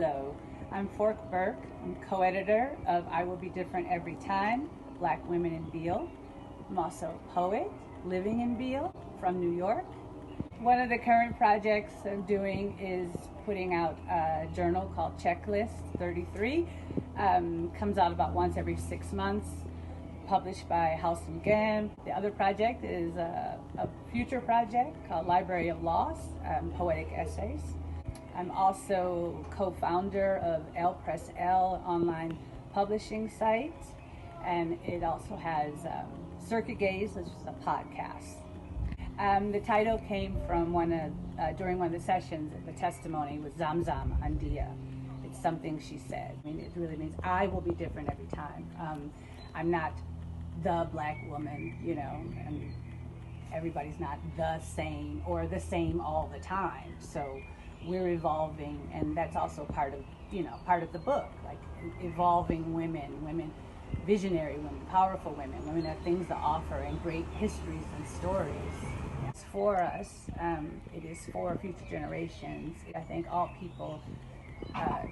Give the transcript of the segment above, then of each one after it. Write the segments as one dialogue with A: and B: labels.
A: Hello, I'm Fork Burke. I'm co-editor of I Will Be Different Every Time, Black Women in Beale. I'm also a poet living in Beale from New York. One of the current projects I'm doing is putting out a journal called Checklist 33. Comes out about once every 6 months, published by House and Gam. The other project is a future project called Library of Loss, poetic essays. I'm also co-founder of L Press L online publishing site, and it also has Circuit Gaze, which is a podcast. The title came from during one of the sessions, the testimony with Zamzam Andia. It's something she said. I mean, it really means I will be different every time. I'm not the black woman, you know, and everybody's not the same or the same all the time. So we're evolving, and that's also part of the book, like evolving women, visionary women, powerful women have things to offer and great histories and stories. It's for us, it is for future generations. I think all people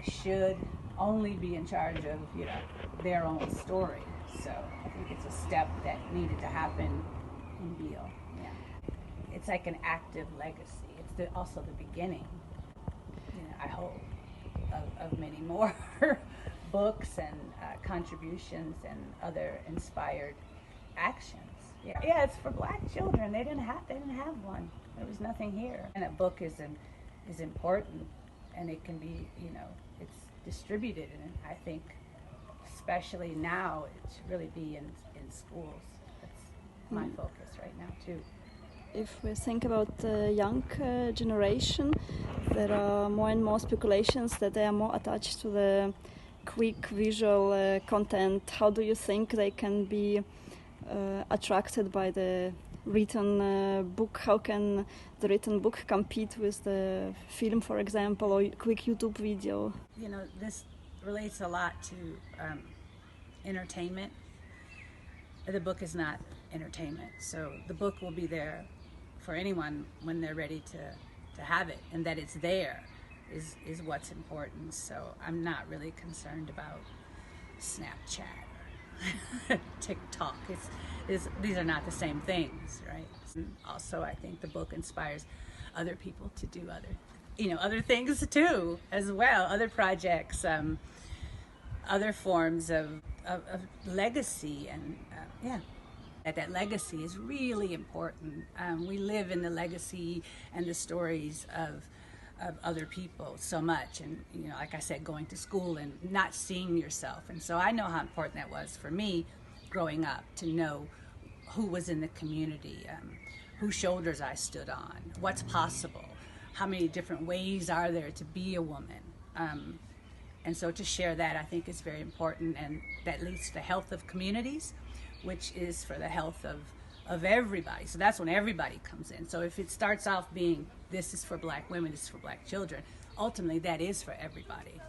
A: should only be in charge of, you know, their own story. So I think it's a step that needed to happen in Beale. Yeah. It's like an active legacy. It's also the beginning, you know, I hope, of many more books and contributions and other inspired actions. Yeah, it's for black children. They didn't have one. There was nothing here. And a book is important, and it can be, you know, it's distributed, and I think especially now it should really be in schools. That's my focus right now too.
B: If we think about the young generation, there are more and more speculations that they are more attached to the quick visual content. How do you think they can be attracted by the written book? How can the written book compete with the film, for example, or quick YouTube video?
A: You know, this relates a lot to entertainment. The book is not entertainment, so the book will be there for anyone when they're ready to have it, and that it's there is what's important. So I'm not really concerned about Snapchat or TikTok. These are not the same things, right? And also, I think the book inspires other people to do other things too, as well, other projects, other forms of legacy, and that legacy is really important. We live in the legacy and the stories of other people so much, and, you know, like I said, going to school and not seeing yourself. And so I know how important that was for me growing up, to know who was in the community, whose shoulders I stood on, what's possible, how many different ways are there to be a woman. And so to share that, I think, is very important, and that leads to the health of communities, which is for the health of everybody. So that's when everybody comes in. So if it starts off being, this is for black women, this is for black children, ultimately that is for everybody.